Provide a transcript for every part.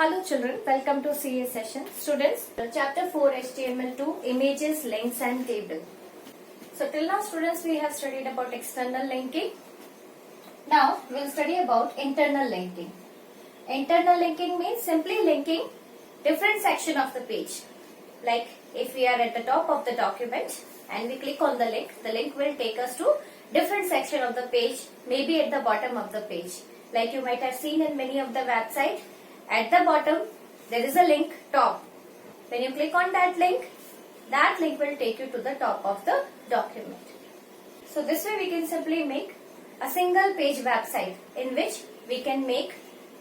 Hello children, welcome to CA session. Students, chapter 4 HTML2 images, links and table. So till now students we have studied about external linking. Now we will study about internal linking. Internal linking means simply linking different section of the page. Like if we are at the top of the document and we click on the link will take us to different section of the page, maybe at the bottom of the page. Like you might have seen in many of the websites, at the bottom there is a link top. When you click on that link will take you to the top of the document. So this way we can simply make a single page website in which we can make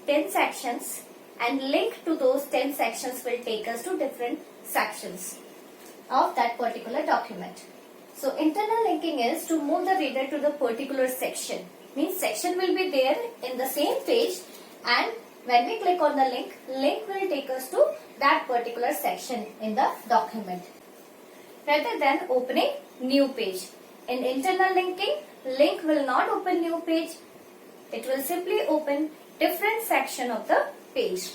10 sections and link to those 10 sections will take us to different sections of that particular document. So internal linking is to move the reader to the particular section. Means section will be there in the same page, and when we click on the link will take us to that particular section in the document. Rather than opening new page. In internal linking, link will not open new page. It will simply open different section of the page.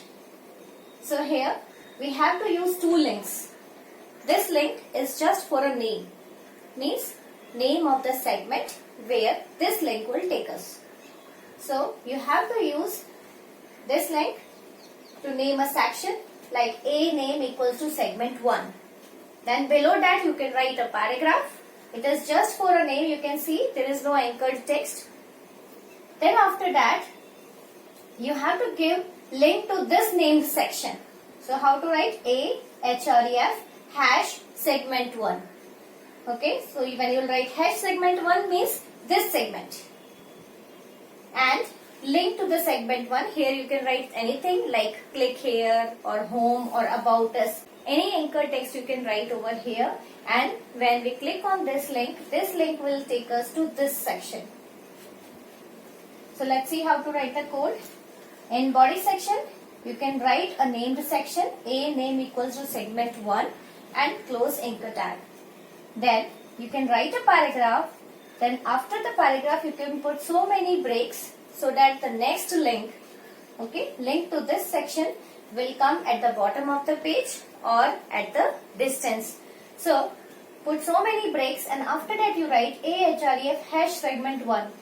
So here we have to use two links. This link is just for a name. Means name of the segment where this link will take us. So you have to use this link to name a section, like A name equals to segment 1. Then below that you can write a paragraph. It is just for a name, you can see there is no anchored text. Then after that you have to give link to this named section. So how to write? A href hash segment 1. Okay, so when you will write hash segment 1 means this segment. And link to the segment 1, here you can write anything like click here or home or about us. Any anchor text you can write over here, and when we click on this link will take us to this section. So let's see how to write the code. In body section, you can write a named section, A name equals to segment 1 and close anchor tag. Then you can write a paragraph. Then after the paragraph you can put so many breaks so that the next link, link to this section will come at the bottom of the page or at the distance. So put so many breaks, and after that you write ahref hash segment 1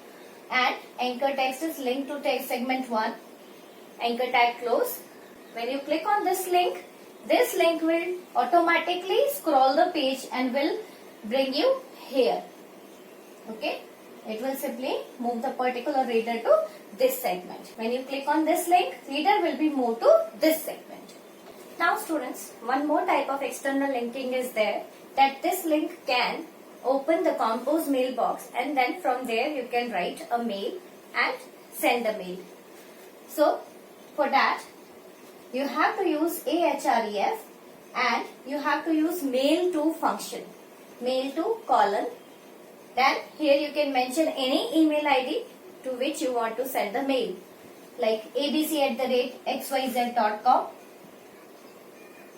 and anchor text is linked to text segment 1, anchor tag close. When you click on this link will automatically scroll the page and will bring you here. Okay. It will simply move the particular reader to this segment. When you click on this link, reader will be moved to this segment. Now students, one more type of external linking is there, that this link can open the compose mailbox, and then from there you can write a mail and send a mail. So for that you have to use ahref and you have to use mail to function. Mail to colon. Then here you can mention any email ID to which you want to send the mail, like abc@xyz.com.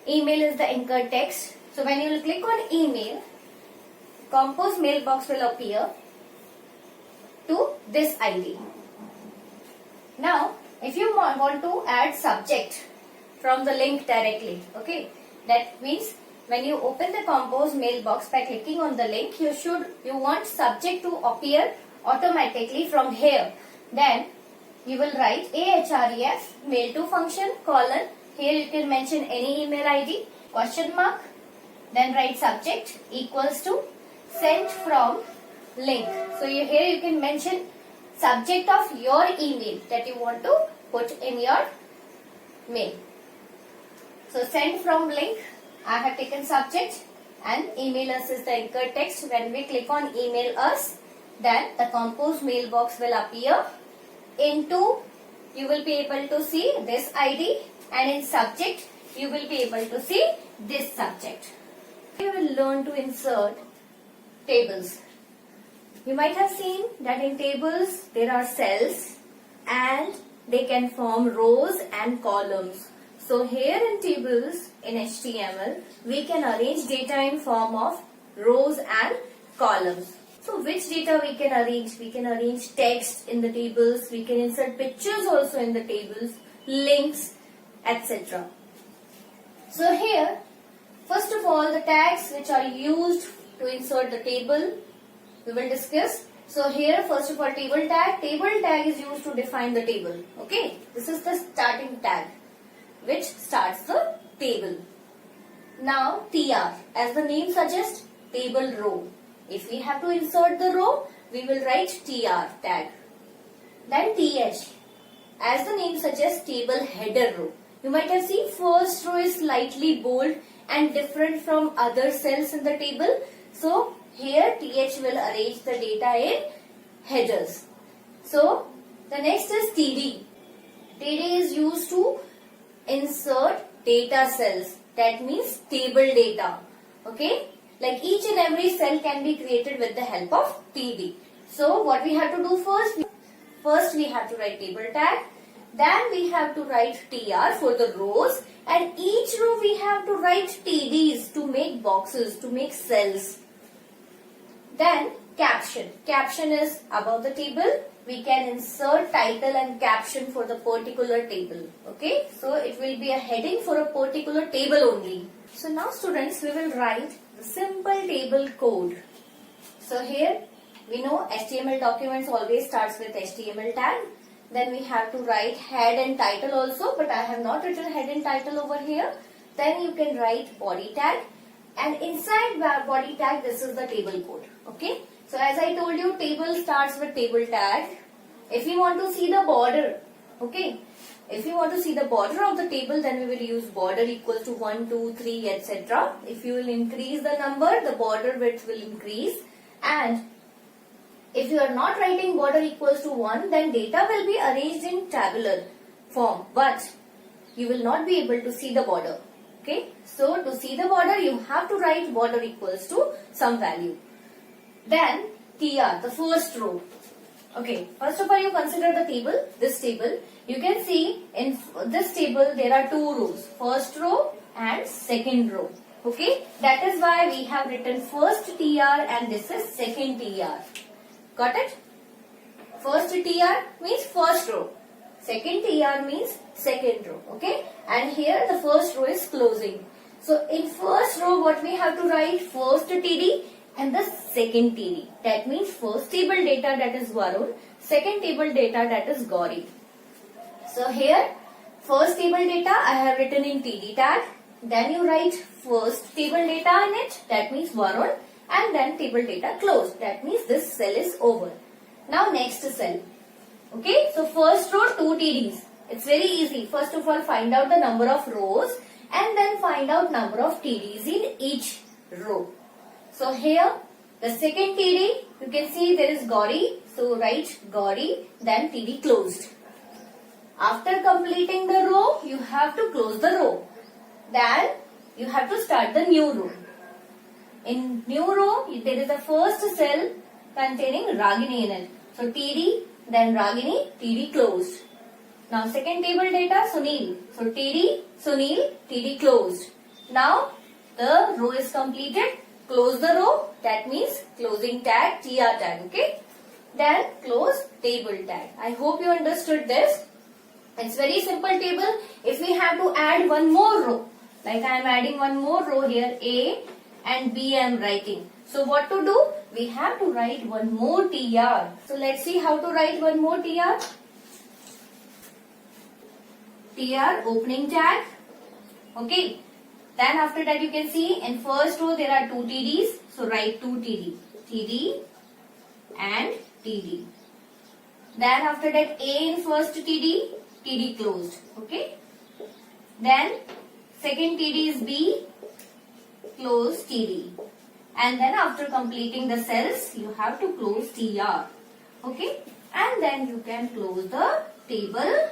Email is the anchor text. So when you will click on email, compose mailbox will appear to this ID. Now if you want to add subject from the link directly, that means when you open the compose mailbox by clicking on the link, you want subject to appear automatically from here. Then you will write ahref mail to function colon. Here you can mention any email ID, question mark. Then write subject equals to sent from link. So here you can mention subject of your email that you want to put in your mail. So send from link. I have taken subject and email us is the anchor text. When we click on email us, then the compose mailbox will appear. Into you will be able to see this ID, and in subject you will be able to see this subject. You will learn to insert tables. You might have seen that in tables there are cells and they can form rows and columns. So here in tables in HTML, we can arrange data in form of rows and columns. So which data we can arrange? We can arrange text in the tables, we can insert pictures also in the tables, links, etc. So here, first of all, the tags which are used to insert the table, we will discuss. So here, first of all, table tag. Table tag is used to define the table. Okay, this is the starting tag which starts the table. Now TR, as the name suggests, table row. If we have to insert the row, we will write TR tag. Then TH, as the name suggests, table header row. You might have seen first row is slightly bold and different from other cells in the table. So here TH will arrange the data in headers. So the next is TD. TD is used to insert data cells. That means table data. Okay. Like each and every cell can be created with the help of TD. So what we have to do first? First we have to write table tag. Then we have to write TR for the rows. And each row we have to write TDs to make boxes, to make cells. Then caption. Caption is above the table. We can insert title and caption for the particular table. Okay. So it will be a heading for a particular table only. So now students, we will write the simple table code. So here we know HTML documents always starts with HTML tag. Then we have to write head and title also, but I have not written head and title over here. Then you can write body tag, and inside body tag this is the table code. Okay. So as I told you, table starts with table tag. If you want to see the border, okay, if you want to see the border of the table, then we will use border equals to 1, 2, 3, etc. If you will increase the number, the border width will increase. And if you are not writing border equals to 1, then data will be arranged in tabular form, but you will not be able to see the border. Okay. So to see the border, you have to write border equals to some value. Then TR, the first row. Okay, first of all you consider the table, this table. You can see in this table there are two rows, first row and second row. Okay, that is why we have written first TR and this is second TR. Got it? First TR means first row. Second TR means second row. Okay, and here the first row is closing. So in first row what we have to write? First TD and the second TD. That means first table data, that is Varun. Second table data, that is Gauri. So here first table data I have written in TD tag. Then you write first table data in it, that means Varun. And then table data closed, that means this cell is over. Now next cell. Okay, so first row 2 TDs. It's very easy. First of all find out the number of rows and then find out number of TDs in each row. So here the second TD, you can see there is Gauri. So write Gauri, then TD closed. After completing the row, you have to close the row. Then you have to start the new row. In new row, there is a first cell containing Ragini in it. So TD, then Ragini, TD closed. Now second table data, Sunil. So TD, Sunil, TD closed. Now the row is completed. Close the row, that means closing tag, TR tag, okay. Then close table tag. I hope you understood this. It's very simple table. If we have to add one more row, like I am adding one more row here, A and B I am writing. So what to do? We have to write one more TR. So let's see how to write one more TR. TR opening tag, okay. Then after that you can see in first row there are 2 TDs. So write 2 TD. TD and TD. Then after that A in first TD. TD closed. Okay. Then second TD is B. Close TD. And then after completing the cells you have to close TR. Okay. And then you can close the table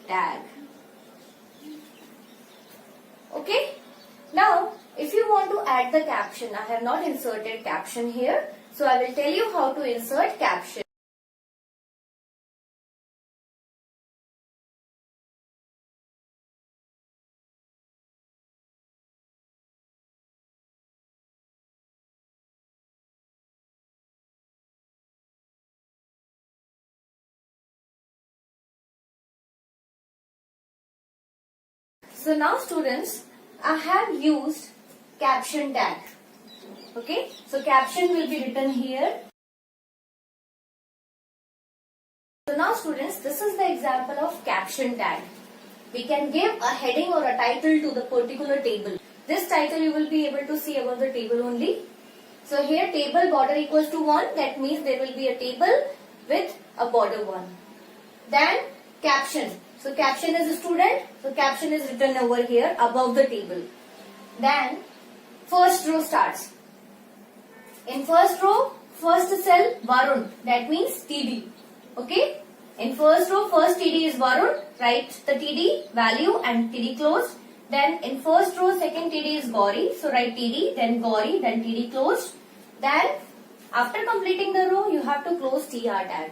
tag. Okay. Now, if you want to add the caption, I have not inserted caption here. So, I will tell you how to insert caption. So now students, I have used caption tag. Okay, so caption will be written here. So now students, this is the example of caption tag. We can give a heading or a title to the particular table. This title you will be able to see above the table only. So here table border equals to 1, that means there will be a table with a border 1. Then caption. So caption is a student, so caption is written over here above the table. Then first row starts. In first row, first cell Varun, that means TD. Okay? In first row, first TD is Varun, write the TD value and TD closed. Then in first row, second TD is Gauri, so write TD, then Gauri, then TD closed. Then after completing the row, you have to close TR tag.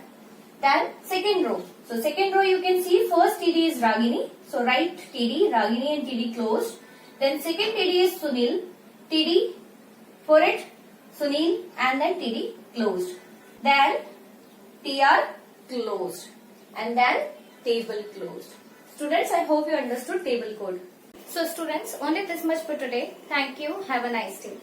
Then second row. So second row you can see first TD is Ragini, so write TD, Ragini and TD closed. Then second TD is Sunil, TD for it, Sunil and then TD closed. Then TR closed and then table closed. Students, I hope you understood table code. So students, only this much for today. Thank you. Have a nice day.